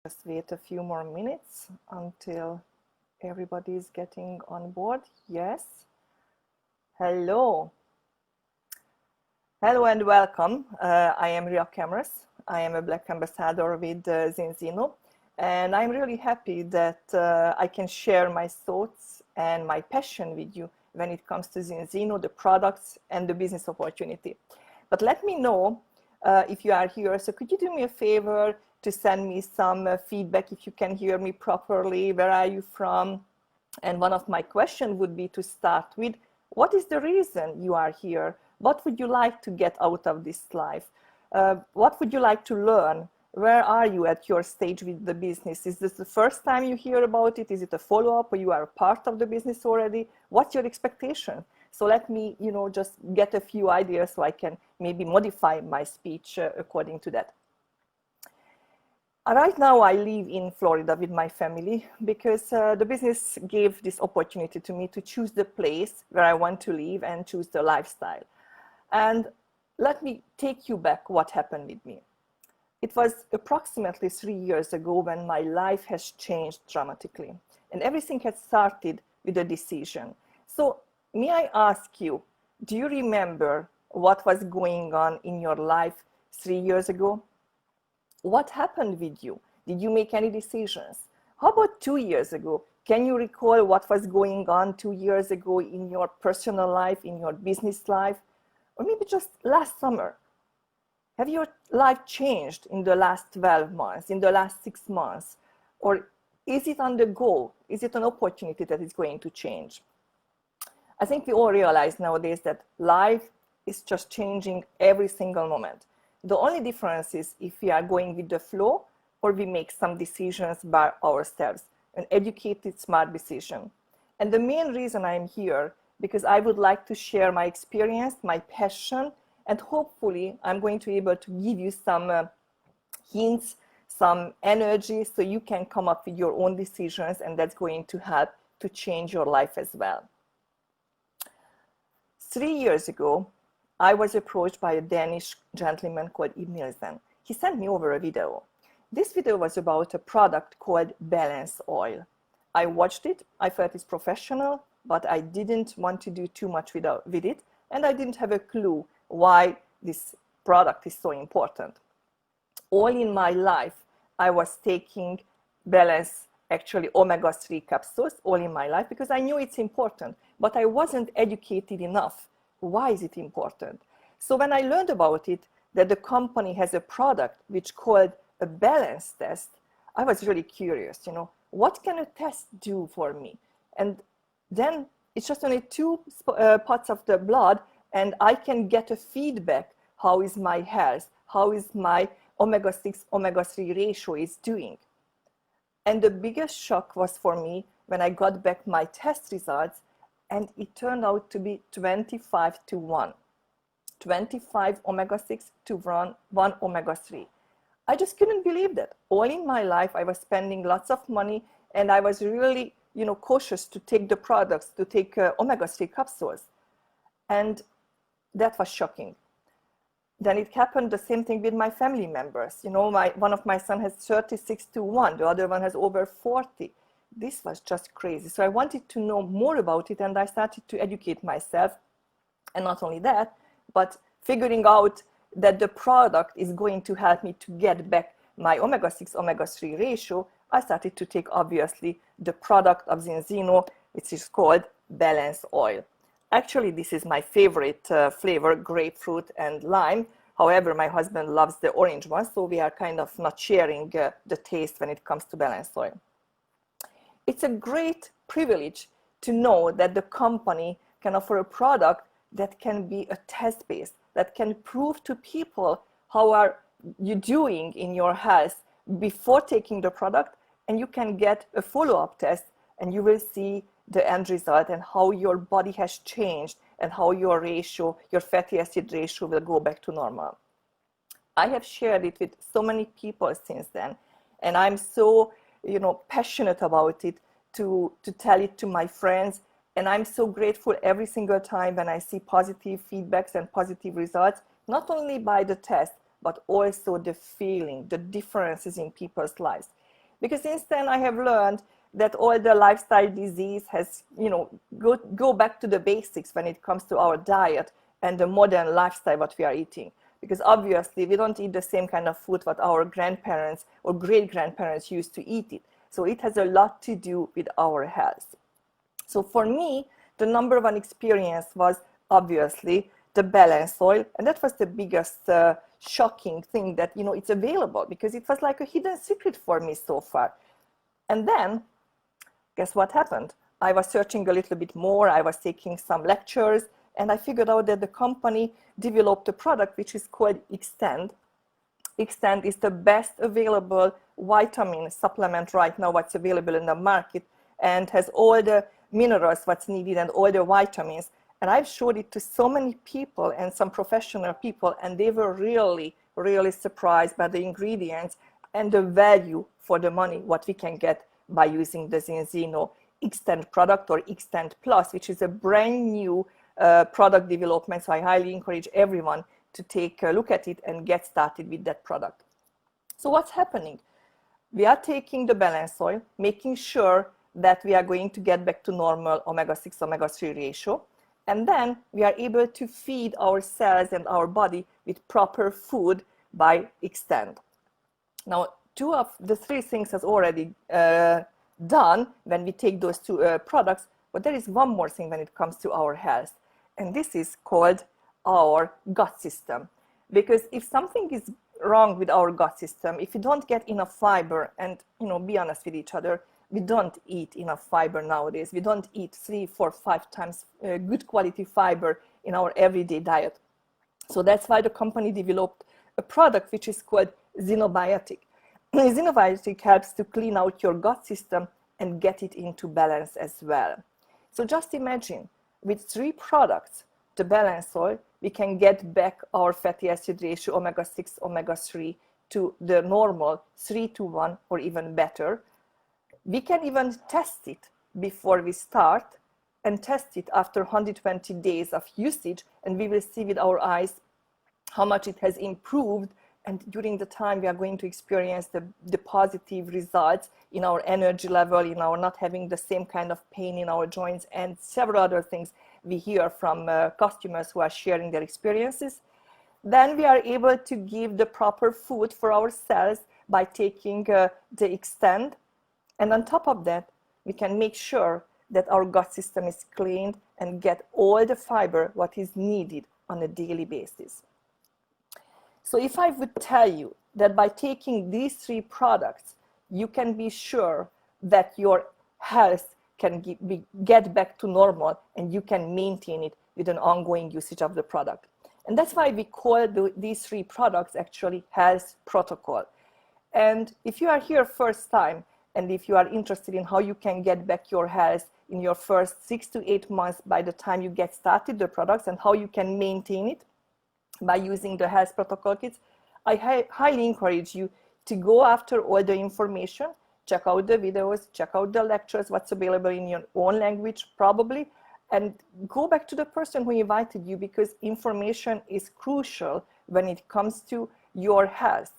Just wait a few more minutes until everybody is getting on board. Yes. Hello. Hello and welcome. I am Ria Kamras. I am a Black Ambassador with Zinzino. And I'm really happy that I can share my thoughts and my passion with you when it comes to Zinzino, the products and the business opportunity. But let me know if you are here. So could you do me a favor to send me some feedback if you can hear me properly? Where are you from? And one of my questions would be to start with, what is the reason you are here? What would you like to get out of this life? What would you like to learn? Where are you at your stage with the business? Is this the first time you hear about it? Is it a follow-up, or you are a part of the business already? What's your expectation? So let me, just get a few ideas so I can maybe modify my speech according to that. Right now I live in Florida with my family because the business gave this opportunity to me to choose the place where I want to live and choose the lifestyle. And let me take you back what happened with me. It was approximately 3 years ago when my life has changed dramatically, and everything had started with a decision. So may I ask you, do you remember what was going on in your life 3 years ago? What happened with you? Did you make any decisions? How about 2 years ago? Can you recall what was going on 2 years ago in your personal life, in your business life? Or maybe just last summer? Have your life changed in the last 12 months, in the last 6 months? Or is it on the go? Is it an opportunity that is going to change? I think we all realize nowadays that life is just changing every single moment. The only difference is if we are going with the flow or we make some decisions by ourselves, an educated, smart decision. And the main reason I'm here, because I would like to share my experience, my passion, and hopefully I'm going to be able to give you some hints, some energy, so you can come up with your own decisions, and that's going to help to change your life as well. 3 years ago, I was approached by a Danish gentleman called Ibn Nielsen. He sent me over a video. This video was about a product called Balance Oil. I watched it, I felt it's professional, but I didn't want to do too much with it, and I didn't have a clue why this product is so important. All in my life, I was taking Balance, actually omega-3 capsules, all in my life, because I knew it's important, but I wasn't educated enough. Why is it important? So when I learned about it, that the company has a product which called a balance test, I was really curious, what can a test do for me? And then it's just only 2 parts of the blood, and I can get a feedback. How is my health? How is my omega-6, omega-3 ratio is doing? And the biggest shock was for me when I got back my test results, and it turned out to be 25 to 1. 25 omega-6 to 1 omega-3. I just couldn't believe that. All in my life, I was spending lots of money, and I was really, cautious to take the products, to take omega-3 capsules. And that was shocking. Then it happened the same thing with my family members. One of my sons has 36 to 1, the other one has over 40. This was just crazy. So I wanted to know more about it, and I started to educate myself. And not only that, but figuring out that the product is going to help me to get back my omega-6, omega-3 ratio, I started to take, obviously, the product of Zinzino, which is called Balance Oil. Actually, this is my favorite flavor, grapefruit and lime. However, my husband loves the orange one, so we are kind of not sharing the taste when it comes to Balance Oil. It's a great privilege to know that the company can offer a product that can be a test-based, that can prove to people how are you doing in your health before taking the product, and you can get a follow-up test, and you will see the end result and how your body has changed and how your ratio, your fatty acid ratio, will go back to normal. I have shared it with so many people since then, and I'm so passionate about it to tell it to my friends, and I'm so grateful every single time when I see positive feedbacks and positive results, not only by the test, but also the feeling, the differences in people's lives. Because since then I have learned that all the lifestyle disease has, go back to the basics when it comes to our diet and the modern lifestyle what we are eating. Because obviously we don't eat the same kind of food what our grandparents or great-grandparents used to eat it. So it has a lot to do with our health. So for me, the number one experience was obviously the balance oil, and that was the biggest shocking thing that it's available, because it was like a hidden secret for me so far. And then guess what happened? I was searching a little bit more, I was taking some lectures, and I figured out that the company developed a product which is called Extend. Extend is the best available vitamin supplement right now what's available in the market, and has all the minerals what's needed and all the vitamins. And I've showed it to so many people and some professional people, and they were really, really surprised by the ingredients and the value for the money what we can get by using the Zinzino Extend product, or Extend Plus, which is a brand new product development. So I highly encourage everyone to take a look at it and get started with that product. So what's happening? We are taking the balance oil, making sure that we are going to get back to normal omega-6, omega-3 ratio. And then we are able to feed our cells and our body with proper food by Extend. Now, 2 of the 3 things has already done when we take those 2 products, but there is one more thing when it comes to our health, and this is called our gut system. Because if something is wrong with our gut system, if we don't get enough fiber, and be honest with each other, we don't eat enough fiber nowadays. We don't eat 3, 4, 5 times good quality fiber in our everyday diet. So that's why the company developed a product which is called Xenobiotic. Xenobiotic helps to clean out your gut system and get it into balance as well. So just imagine, with 3 products, the balance oil, we can get back our fatty acid ratio, omega-6, omega-3, to the normal 3:1 or even better. We can even test it before we start, and test it after 120 days of usage, and we will see with our eyes how much it has improved. And during the time we are going to experience the positive results in our energy level, in our not having the same kind of pain in our joints, and several other things we hear from customers who are sharing their experiences. Then we are able to give the proper food for our cells by taking the Extend. And on top of that, we can make sure that our gut system is cleaned and get all the fiber what is needed on a daily basis. So if I would tell you that by taking these 3 products, you can be sure that your health can get back to normal, and you can maintain it with an ongoing usage of the product. And that's why we call these 3 products actually health protocol. And if you are here first time, and if you are interested in how you can get back your health in your first 6 to 8 months by the time you get started the products, and how you can maintain it by using the health protocol kits, I highly encourage you to go after all the information, check out the videos, check out the lectures, what's available in your own language probably, and go back to the person who invited you, because information is crucial when it comes to your health.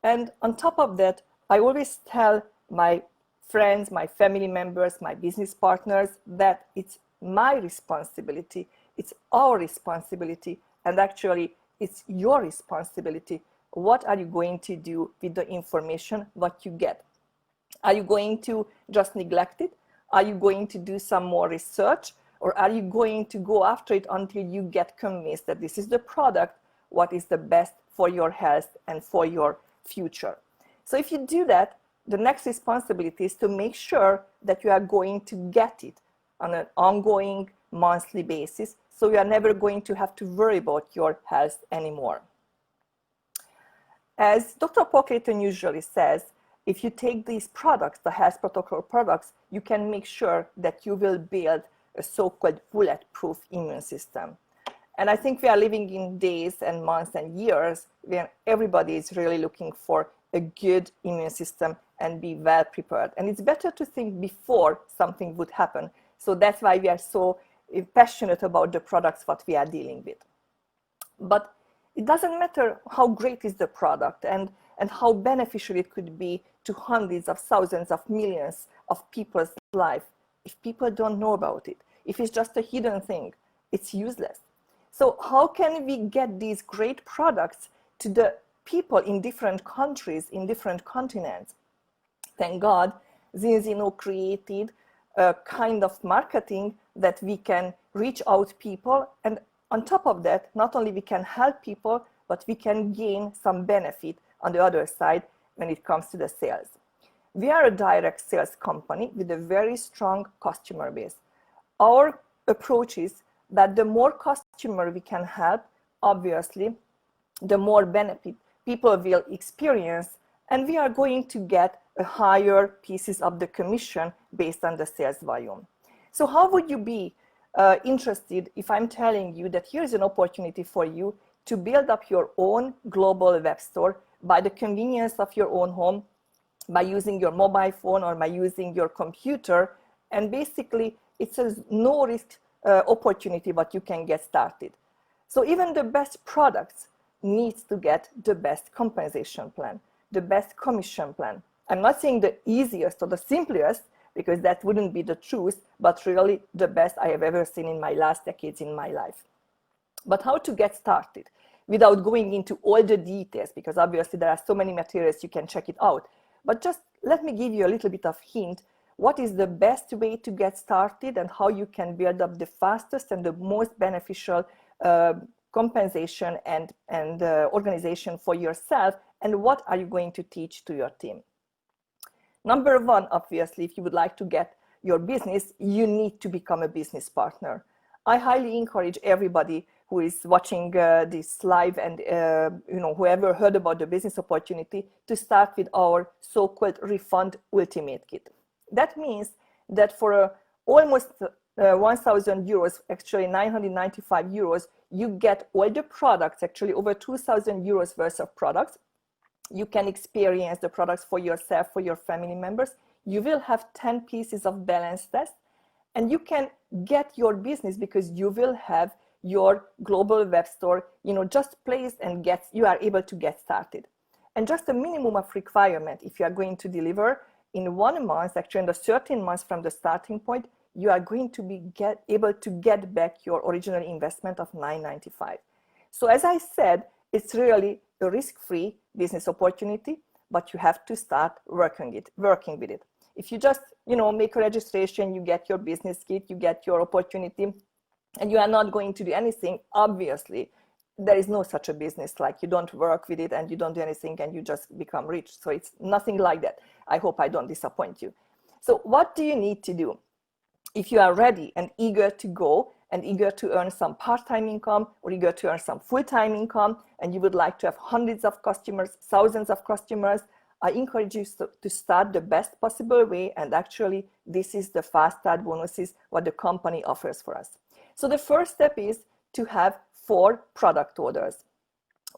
And on top of that, I always tell my friends, my family members, my business partners that it's my responsibility, it's our responsibility, and actually it's your responsibility. What are you going to do with the information what you get? Are you going to just neglect it? Are you going to do some more research? Or are you going to go after it until you get convinced that this is the product what is the best for your health and for your future? So if you do that, the next responsibility is to make sure that you are going to get it on an ongoing monthly basis, so you are never going to have to worry about your health anymore. As Dr. Paul Clayton usually says, if you take these products, the health protocol products, you can make sure that you will build a so-called bulletproof immune system. And I think we are living in days and months and years when everybody is really looking for a good immune system and be well prepared. And it's better to think before something would happen. So that's why we are so passionate about the products what we are dealing with. But it doesn't matter how great is the product, and and how beneficial it could be to hundreds of thousands of millions of people's life. If people don't know about it, if it's just a hidden thing, it's useless. So how can we get these great products to the people in different countries, in different continents? Thank God, Zinzino created a kind of marketing that we can reach out people, and on top of that, not only we can help people, but we can gain some benefit on the other side when it comes to the sales. We are a direct sales company with a very strong customer base. Our approach is that the more customer we can help, obviously, the more benefit people will experience, and we are going to get a higher pieces of the commission based on the sales volume. So how would you be interested if I'm telling you that here's an opportunity for you to build up your own global web store by the convenience of your own home, by using your mobile phone or by using your computer, and basically it's a no risk opportunity, but you can get started. So even the best products needs to get the best compensation plan, the best commission plan. I'm not saying the easiest or the simplest, because that wouldn't be the truth, but really the best I have ever seen in my last decades in my life. But how to get started without going into all the details, because obviously there are so many materials, you can check it out. But just let me give you a little bit of hint. What is the best way to get started and how you can build up the fastest and the most beneficial compensation and organization for yourself, and what are you going to teach to your team? Number one, obviously, if you would like to get your business, you need to become a business partner. I highly encourage everybody who is watching this live and whoever heard about the business opportunity to start with our so-called Refund Ultimate Kit. That means that for almost 1,000 euros, actually 995 euros, you get all the products, actually over 2,000 euros worth of products. You can experience the products for yourself, for your family members. You will have 10 pieces of balance test, and you can get your business because you will have your global web store, just placed, and you are able to get started. And just a minimum of requirement, if you are going to deliver in 1 month, actually in the 13 months from the starting point, you are going to be able to get back your original investment of 995. So as I said, it's really a risk-free business opportunity, but you have to start working with it. If you just, make a registration, you get your business kit, you get your opportunity, and you are not going to do anything, obviously, there is no such a business, like you don't work with it and you don't do anything and you just become rich. So it's nothing like that. I hope I don't disappoint you. So what do you need to do? If you are ready and eager to go and eager to earn some part-time income or eager to earn some full-time income, and you would like to have hundreds of customers, thousands of customers, I encourage you to start the best possible way. And actually, this is the fast start bonuses, what the company offers for us. So the first step is to have 4 product orders.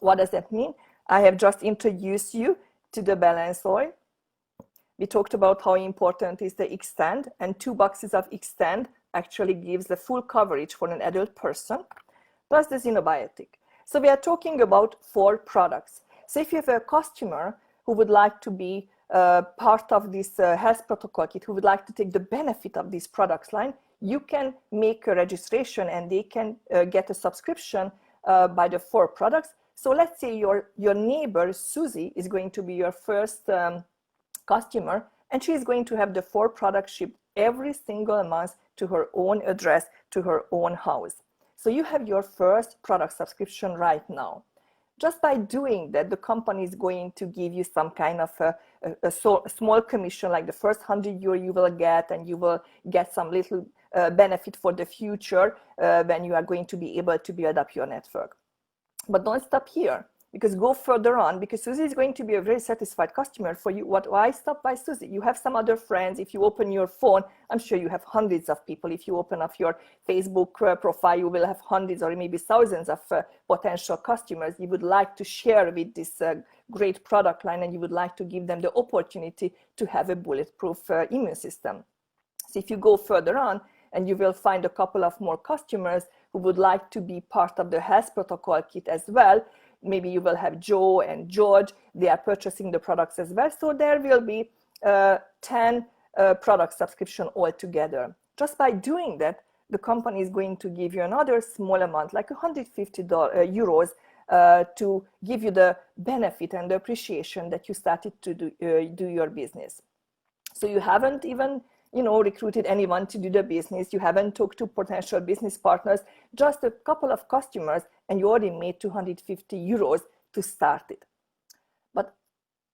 What does that mean? I have just introduced you to the balance oil. We talked about how important is the extend, and 2 boxes of extend actually gives the full coverage for an adult person, plus the xenobiotic. So we are talking about 4 products. So if you have a customer who would like to be part of this health protocol kit, who would like to take the benefit of this products line, you can make a registration and they can get a subscription by the 4 products. So let's say your neighbor, Susie, is going to be your first customer, and she is going to have the 4 products shipped every single month to her own address, to her own house. So you have your first product subscription right now. Just by doing that, the company is going to give you some kind of a small commission, like the first 100 euro you will get, and you will get some little benefit for the future when you are going to be able to build up your network. But don't stop here, because go further on, because Susie is going to be a very satisfied customer for you. Why stop by Susie? You have some other friends. If you open your phone, I'm sure you have hundreds of people. If you open up your Facebook profile, you will have hundreds or maybe thousands of potential customers you would like to share with this great product line, and you would like to give them the opportunity to have a bulletproof immune system. So if you go further on, and you will find a couple of more customers who would like to be part of the health protocol kit as well, maybe you will have Joe and George, they are purchasing the products as well. So there will be 10 product subscription altogether. Just by doing that, the company is going to give you another small amount, like 150 euros, to give you the benefit and the appreciation that you started to do your business. So you haven't even, recruited anyone to do the business. You haven't talked to potential business partners, just a couple of customers, and you already made 250 euros to start it. But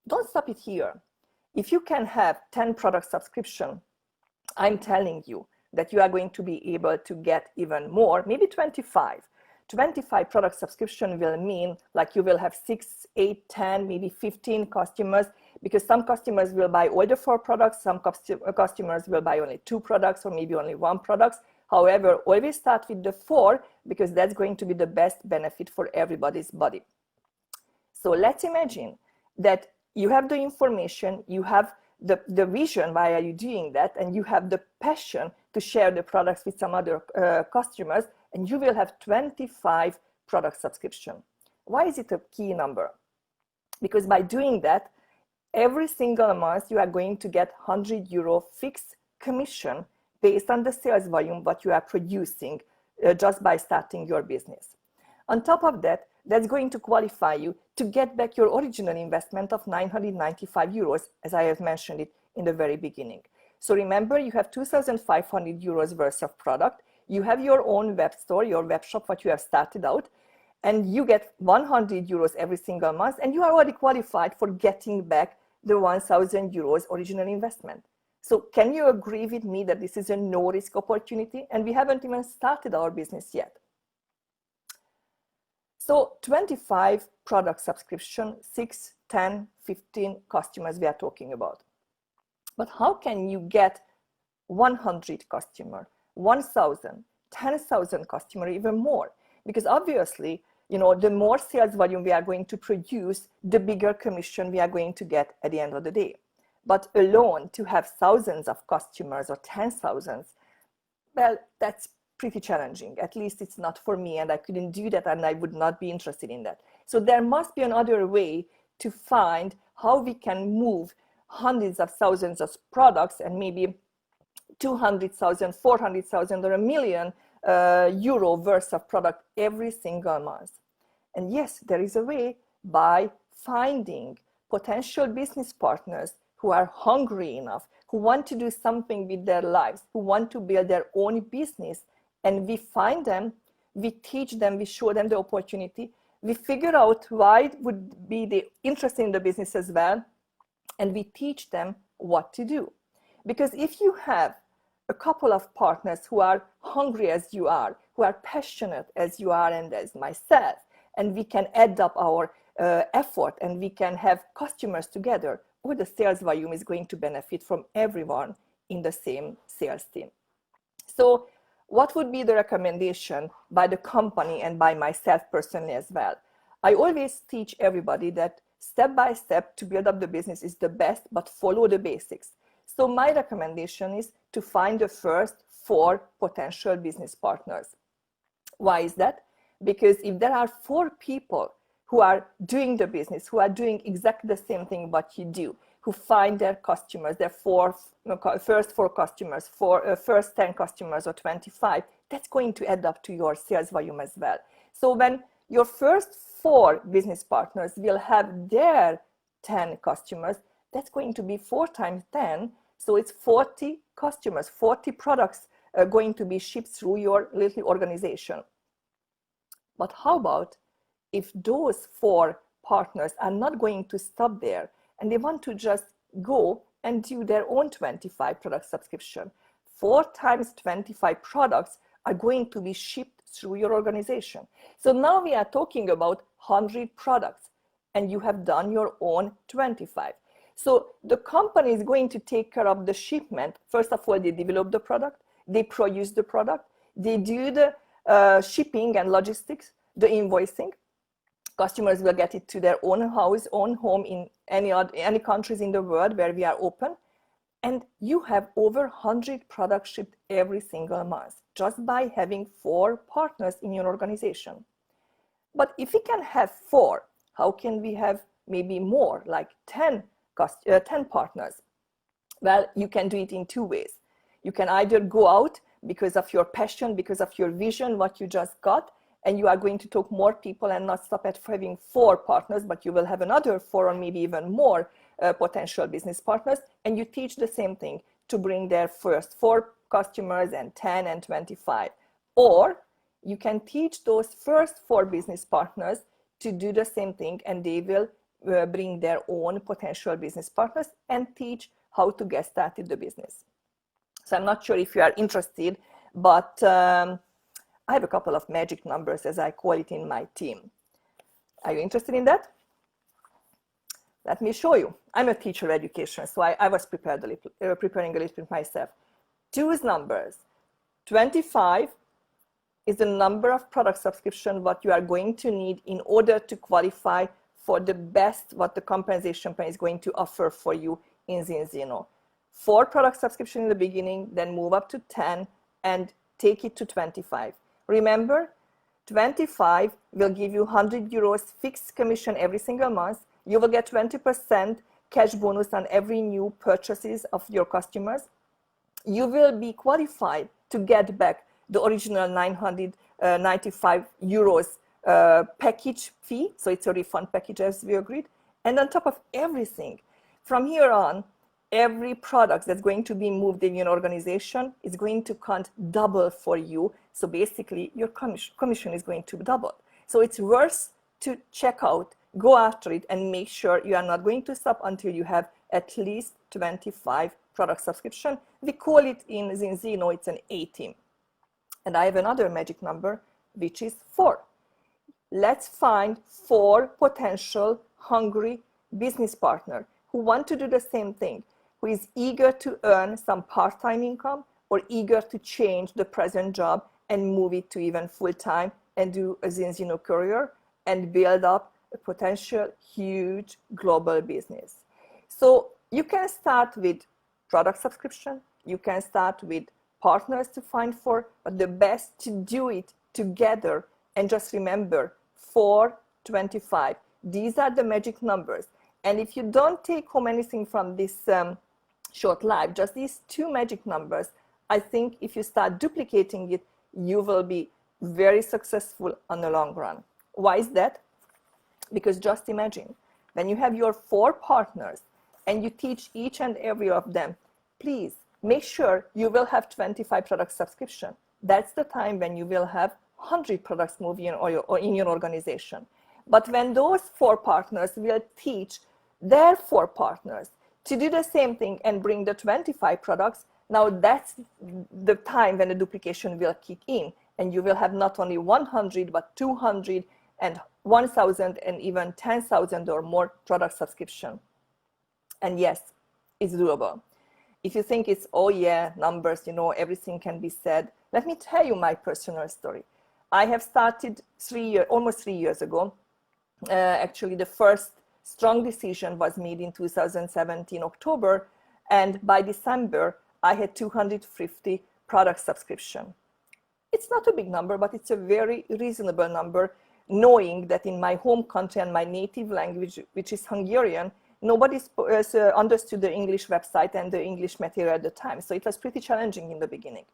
don't stop it here. If you can have 10 product subscription, I'm telling you that you are going to be able to get even more, maybe 25. 25 product subscription will mean like you will have 6, 8, 10, maybe 15 customers, because some customers will buy all the 4 products, some customers will buy only 2 products or maybe only 1 product. However, always start with the 4, because that's going to be the best benefit for everybody's body. So let's imagine that you have the information, you have the vision, why are you doing that, and you have the passion to share the products with some other customers, and you will have 25 product subscription. Why is it a key number? Because by doing that, every single month you are going to get 100 euro fixed commission based on the sales volume what you are producing just by starting your business. On top of that, that's going to qualify you to get back your original investment of 995 euros, as I have mentioned it in the very beginning. So remember, you have 2,500 euros worth of product. You have your own web store, your web shop, what you have started out, and you get 100 euros every single month, and you are already qualified for getting back the 1,000 euros original investment. So can you agree with me that this is a no-risk opportunity? And we haven't even started our business yet. So 25 product subscription, 6, 10, 15 customers we are talking about. But how can you get 100 customer, 1,000, 10,000 customer, even more? Because obviously, the more sales volume we are going to produce, the bigger commission we are going to get at the end of the day. But alone, to have thousands of customers or 10,000s, well, that's pretty challenging. At least it's not for me, and I couldn't do that, and I would not be interested in that. So there must be another way to find how we can move hundreds of thousands of products and maybe 200,000, 400,000 or €1 million worth of product every single month. And yes, there is a way by finding potential business partners who are hungry enough, who want to do something with their lives, who want to build their own business. And we find them, we teach them, we show them the opportunity, we figure out why would be the interest in the business as well, and we teach them what to do. Because if you have a couple of partners who are hungry as you are, who are passionate as you are and as myself, and we can add up our effort and we can have customers together, all the sales volume is going to benefit from everyone in the same sales team. So what would be the recommendation by the company and by myself personally as well? I always teach everybody that step by step to build up the business is the best, but follow the basics. So my recommendation is to find the first 4 potential business partners. Why is that? Because if there are 4 people who are doing the business, who are doing exactly the same thing what you do, who find their customers, their first 4 customers, first 10 customers or 25, that's going to add up to your sales volume as well. So when your first 4 business partners will have their 10 customers, that's going to be 4 times 10. So it's 40 customers, 40 products going to be shipped through your little organization. But how about if those 4 partners are not going to stop there and they want to just go and do their own 25 product subscription? 4 times 25 products are going to be shipped through your organization. So now we are talking about 100 products and you have done your own 25. So the company is going to take care of the shipment. First of all, they develop the product, they produce the product, they do the shipping and logistics, the invoicing. Customers will get it to their own house, own home in any countries in the world where we are open. And you have over 100 products shipped every single month just by having 4 partners in your organization. But if we can have 4 How can we have maybe more, like 10 partners? Well, you can do it in two ways. You can either go out because of your passion, because of your vision, what you just got, and you are going to talk more people and not stop at having 4 partners, but you will have another 4 or maybe even more potential business partners, and you teach the same thing to bring their first 4 customers and 10 and 25. Or you can teach those first 4 business partners to do the same thing, and they will bring their own potential business partners and teach how to get started the business. So I'm not sure if you are interested, but I have a couple of magic numbers, as I call it, in my team. Are you interested in that? Let me show you. I'm a teacher of education, so I was preparing a little bit myself. Those numbers. 25 is the number of product subscription what you are going to need in order to qualify for the best what the compensation plan is going to offer for you in Zinzino. 4 product subscription in the beginning, then move up to 10 and take it to 25. Remember, 25 will give you 100 euros fixed commission every single month. You will get 20% cash bonus on every new purchases of your customers. You will be qualified to get back the original 995 euros package fee. So it's a refund package, as we agreed. And on top of everything, from here on, every product that's going to be moved in your organization is going to count double for you. So basically, your commission is going to double. So it's worth to check out, go after it, and make sure you are not going to stop until you have at least 25 product subscription. We call it in Zinzino, it's an A-team. And I have another magic number, which is 4. Let's find 4 potential hungry business partners who want to do the same thing, who is eager to earn some part-time income or eager to change the present job and move it to even full-time and do a Zinzino career and build up a potential huge global business. So you can start with product subscription, you can start with partners to find 4, but the best to do it together. And just remember, 4, 25. These are the magic numbers. And if you don't take home anything from this short live, just these 2 magic numbers, I think if you start duplicating it, you will be very successful on the long run. Why is that? Because just imagine, when you have your 4 partners and you teach each and every of them, please make sure you will have 25 product subscription. That's the time when you will have 100 products moving in your organization. But when those 4 partners will teach their 4 partners to do the same thing and bring the 25 products, now that's the time when the duplication will kick in, and you will have not only 100 but 200 and 1,000 and even 10,000 or more product subscription. And yes, it's doable. If you think it's, oh yeah, numbers, you know, everything can be said, let me tell you my personal story. I have started almost 3 years ago. Actually, the first strong decision was made in 2017 October, and by December I had 250 product subscription. It's not a big number, but it's a very reasonable number, knowing that in my home country and my native language, which is Hungarian, nobody understood the English website and the English material at the time. So it was pretty challenging in the beginning.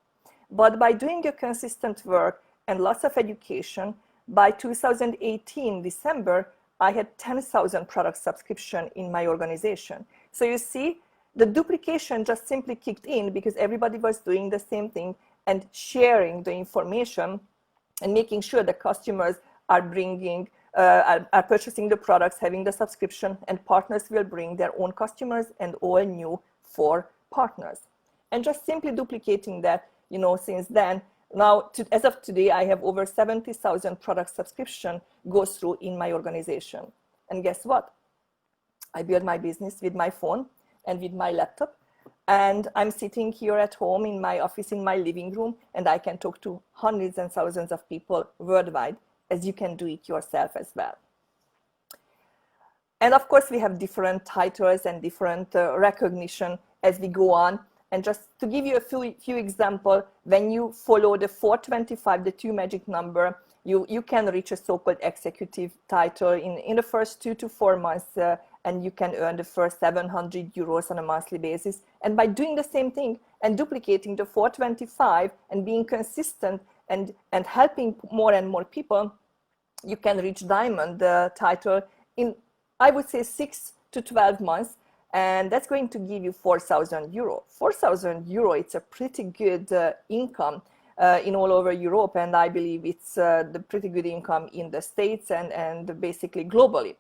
But by doing a consistent work and lots of education, by 2018 December, I had 10,000 product subscription in my organization. So you see, the duplication just simply kicked in because everybody was doing the same thing and sharing the information and making sure the customers are are purchasing the products, having the subscription, and partners will bring their own customers and all new 4 partners. And just simply duplicating that, you know, since then, now, as of today, I have over 70,000 product subscription goes through in my organization. And guess what? I build my business with my phone and with my laptop. And I'm sitting here at home in my office, in my living room, and I can talk to hundreds and thousands of people worldwide, as you can do it yourself as well. And of course, we have different titles and different recognition as we go on. And just to give you a few examples, when you follow the 425, the 2 magic number, you can reach a so-called executive title in the first 2 to 4 months, and you can earn the first 700 euros on a monthly basis. And by doing the same thing and duplicating the 425 and being consistent and helping more and more people, you can reach diamond title in, I would say, 6 to 12 months. And that's going to give you 4,000 euro. 4,000 euro, it's a pretty good income in all over Europe, and I believe it's the pretty good income in the States and basically globally.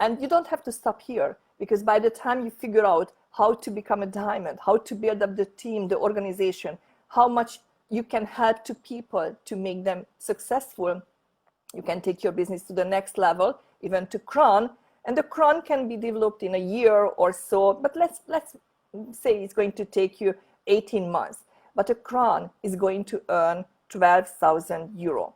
And you don't have to stop here, because by the time you figure out how to become a diamond, how to build up the team, the organization, how much you can help to people to make them successful, you can take your business to the next level, even to crown. And the crown can be developed in a year or so, but let's say it's going to take you 18 months. But a crown is going to earn 12,000 euro.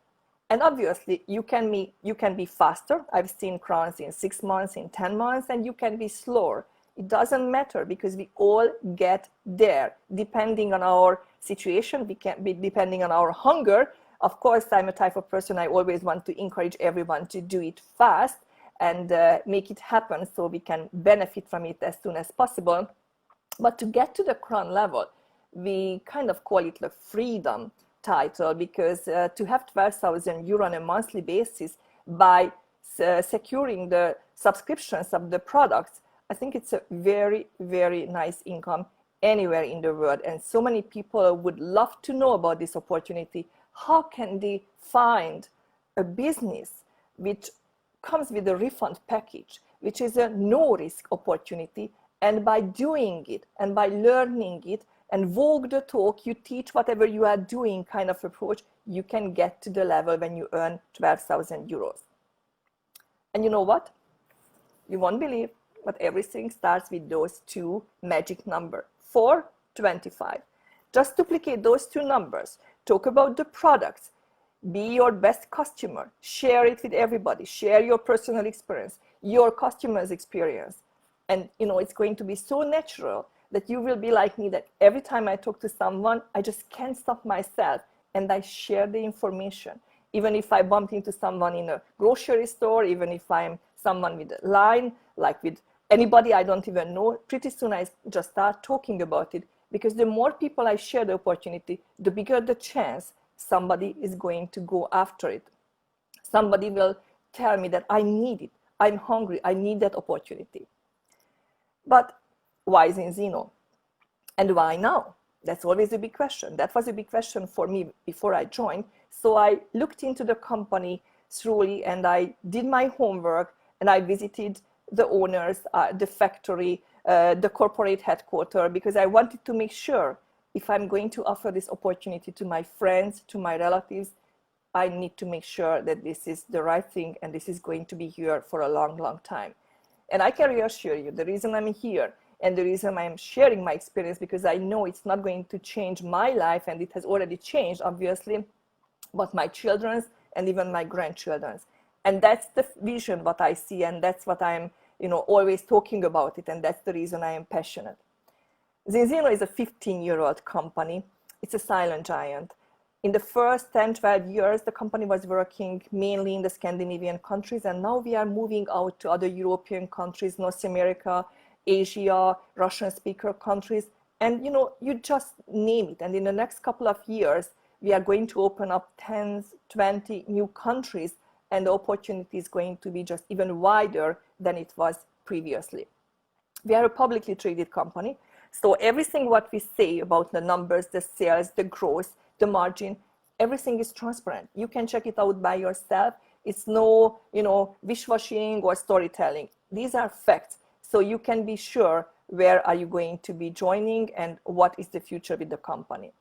And obviously, you can be faster. I've seen crowns in 6 months, in 10 months, and you can be slower. It doesn't matter, because we all get there, depending on our situation, depending on our hunger. Of course, I'm a type of person, I always want to encourage everyone to do it fast and make it happen so we can benefit from it as soon as possible. But to get to the crown level, we kind of call it the freedom title, because to have 12,000 euro on a monthly basis by securing the subscriptions of the products, I think it's a very, very nice income anywhere in the world. And so many people would love to know about this opportunity. How can they find a business which comes with a refund package, which is a no-risk opportunity, and by doing it and by learning it and walk the talk, you teach whatever you are doing kind of approach, you can get to the level when you earn 12,000 euros. And you know what? You won't believe, but everything starts with those 2 magic numbers, 425. Just duplicate those 2 numbers, talk about the products, be your best customer, share it with everybody, share your personal experience, your customer's experience. And it's going to be so natural that you will be like me, that every time I talk to someone, I just can't stop myself and I share the information. Even if I bump into someone in a grocery store, even if I'm someone with a line, like with anybody I don't even know, pretty soon I just start talking about it, because the more people I share the opportunity, the bigger the chance somebody is going to go after it. Somebody will tell me that I need it, I'm hungry, I need that opportunity. But why Zinzino? And why now? That's always a big question. That was a big question for me before I joined. So I looked into the company thoroughly, and I did my homework, and I visited the owners, the factory, the corporate headquarters, because I wanted to make sure if I'm going to offer this opportunity to my friends, to my relatives, I need to make sure that this is the right thing and this is going to be here for a long, long time. And I can reassure you, the reason I'm here and the reason I'm sharing my experience, because I know it's not going to change my life, and it has already changed, obviously, but my children's and even my grandchildren's. And that's the vision what I see, and that's what I'm always talking about it, and that's the reason I am passionate. Zinzino is a 15-year-old company. It's a silent giant. In the first 10, 12 years, the company was working mainly in the Scandinavian countries, and now we are moving out to other European countries, North America, Asia, Russian-speaker countries, and you just name it. And in the next couple of years, we are going to open up 10, 20 new countries, and the opportunity is going to be just even wider than it was previously. We are a publicly traded company, so everything what we say about the numbers, the sales, the growth, the margin, everything is transparent. You can check it out by yourself. It's no, wish-washing or storytelling. These are facts. So you can be sure where are you going to be joining and what is the future with the company.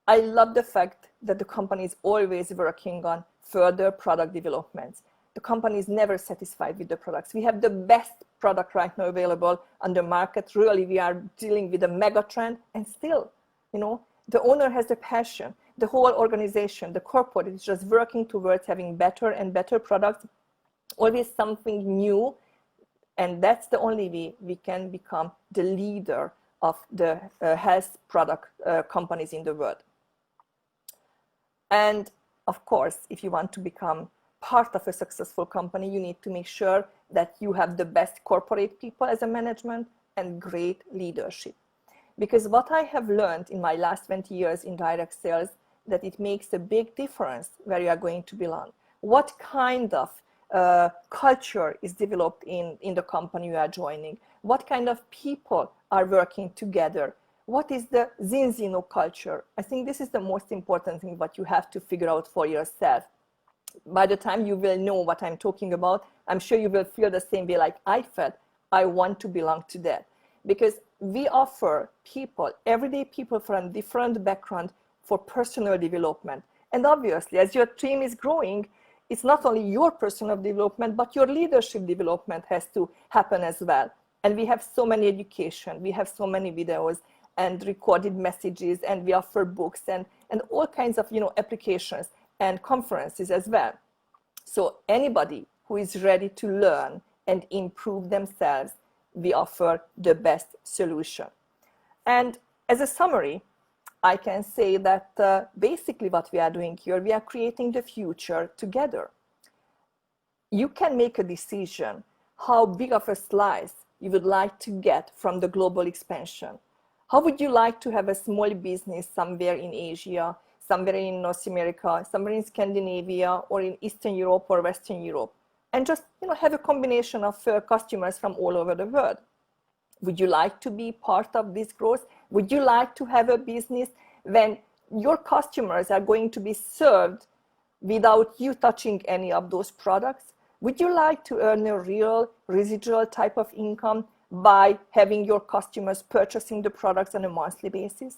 I love the fact that the company is always working on further product developments. The company is never satisfied with the products. We have the best product right now available on the market. Really, we are dealing with a mega trend, and still, the owner has the passion. The whole organization, the corporate, is just working towards having better and better products, always something new. And that's the only way we can become the leader of the health product companies in the world. And of course, if you want to become part of a successful company, you need to make sure that you have the best corporate people as a management and great leadership. Because what I have learned in my last 20 years in direct sales, that it makes a big difference where you are going to belong. What kind of culture is developed in the company you are joining? What kind of people are working together? What is the Zinzino culture? I think this is the most important thing what you have to figure out for yourself. By the time you will know what I'm talking about, I'm sure you will feel the same way like I felt. I want to belong to that. Because we offer people, everyday people from different backgrounds for personal development. And obviously, as your team is growing, it's not only your personal development, but your leadership development has to happen as well. And we have so many education, we have so many videos and recorded messages, and we offer books and all kinds of applications and conferences as well. So anybody who is ready to learn and improve themselves, we offer the best solution. And as a summary, I can say that basically what we are doing here, we are creating the future together. You can make a decision how big of a slice you would like to get from the global expansion. How would you like to have a small business somewhere in Asia, somewhere in North America, somewhere in Scandinavia, or in Eastern Europe or Western Europe, and just have a combination of customers from all over the world? Would you like to be part of this growth? Would you like to have a business when your customers are going to be served without you touching any of those products? Would you like to earn a real residual type of income by having your customers purchasing the products on a monthly basis?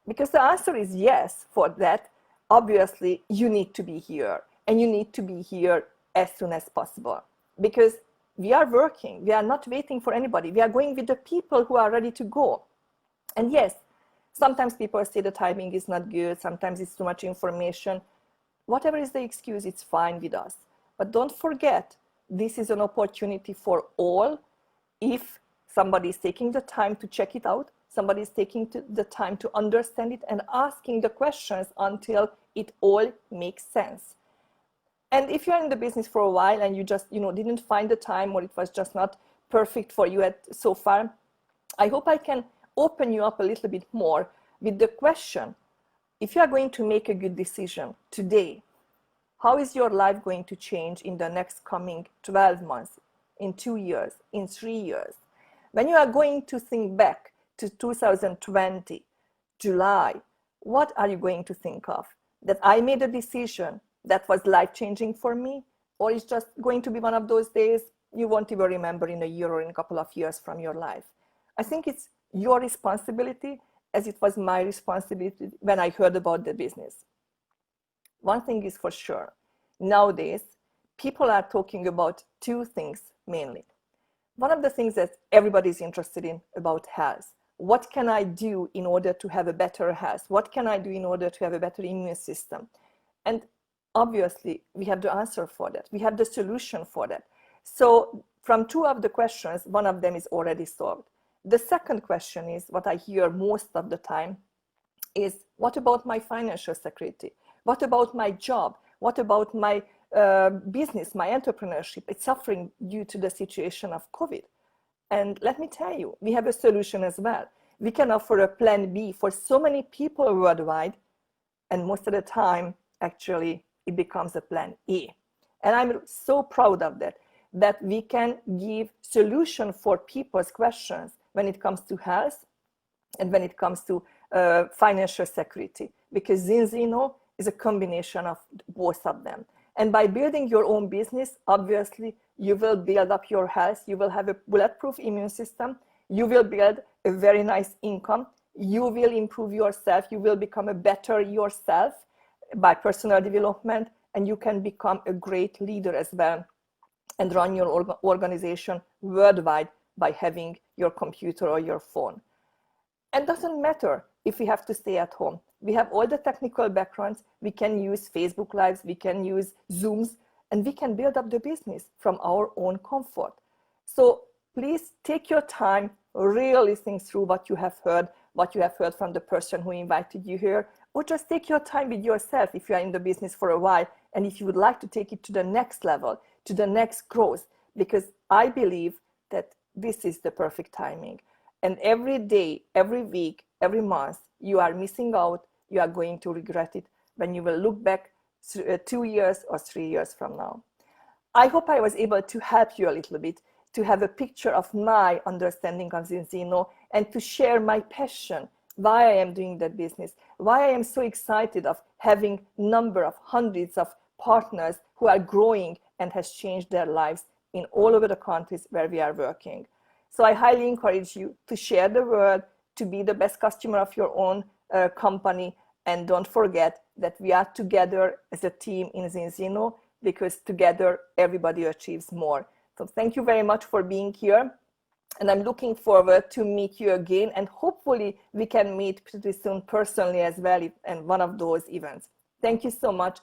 Because the answer is yes for that, obviously you need to be here, and you need to be here as soon as possible, because we are working, we are not waiting for anybody, we are going with the people who are ready to go. And yes, sometimes people say the timing is not good, sometimes it's too much information. Whatever is the excuse, it's fine with us. But don't forget, this is an opportunity for all. If somebody is taking the time to check it out, somebody is taking the time to understand it and asking the questions until it all makes sense. And if you're in the business for a while and you just didn't find the time, or it was just not perfect for you so far, I hope I can open you up a little bit more with the question: if you are going to make a good decision today, how is your life going to change in the next coming 12 months, in 2 years, in 3 years? When you are going to think back to 2020, July, what are you going to think of? That I made a decision that was life-changing for me? Or it's just going to be one of those days you won't even remember in a year or in a couple of years from your life? I think it's your responsibility, as it was my responsibility when I heard about the business. One thing is for sure, nowadays, people are talking about two things mainly. One of the things that everybody's interested in about health. What can I do in order to have a better health? What can I do in order to have a better immune system? And obviously, we have the answer for that. We have the solution for that. So from two of the questions, one of them is already solved. The second question is, what I hear most of the time is, what about my financial security? What about my job? What about my business, my entrepreneurship? It's suffering due to the situation of COVID. And let me tell you, we have a solution as well. We can offer a plan B for so many people worldwide, and most of the time, actually, it becomes a plan A. And I'm so proud of that we can give solution for people's questions when it comes to health and when it comes to financial security, because Zinzino is a combination of both of them. And by building your own business, obviously, you will build up your health, you will have a bulletproof immune system, you will build a very nice income, you will improve yourself, you will become a better yourself by personal development, and you can become a great leader as well and run your organization worldwide by having your computer or your phone. And doesn't matter if we have to stay at home. We have all the technical backgrounds. We can use Facebook Lives, we can use Zooms, and we can build up the business from our own comfort. So please take your time, really think through what you have heard from the person who invited you here, or just take your time with yourself if you are in the business for a while and if you would like to take it to the next level, to the next growth, because I believe that this is the perfect timing. And every day, every week, every month, you are missing out, you are going to regret it when you will look back 2 years or 3 years from now. I hope I was able to help you a little bit, to have a picture of my understanding of Zinzino and to share my passion, why I am doing that business, why I am so excited of having number of hundreds of partners who are growing and has changed their lives in all over the countries where we are working. So I highly encourage you to share the word, to be the best customer of your own company, and don't forget that we are together as a team in Zinzino, because together everybody achieves more. So thank you very much for being here, and I'm looking forward to meet you again, and hopefully we can meet pretty soon personally as well in one of those events. Thank you so much.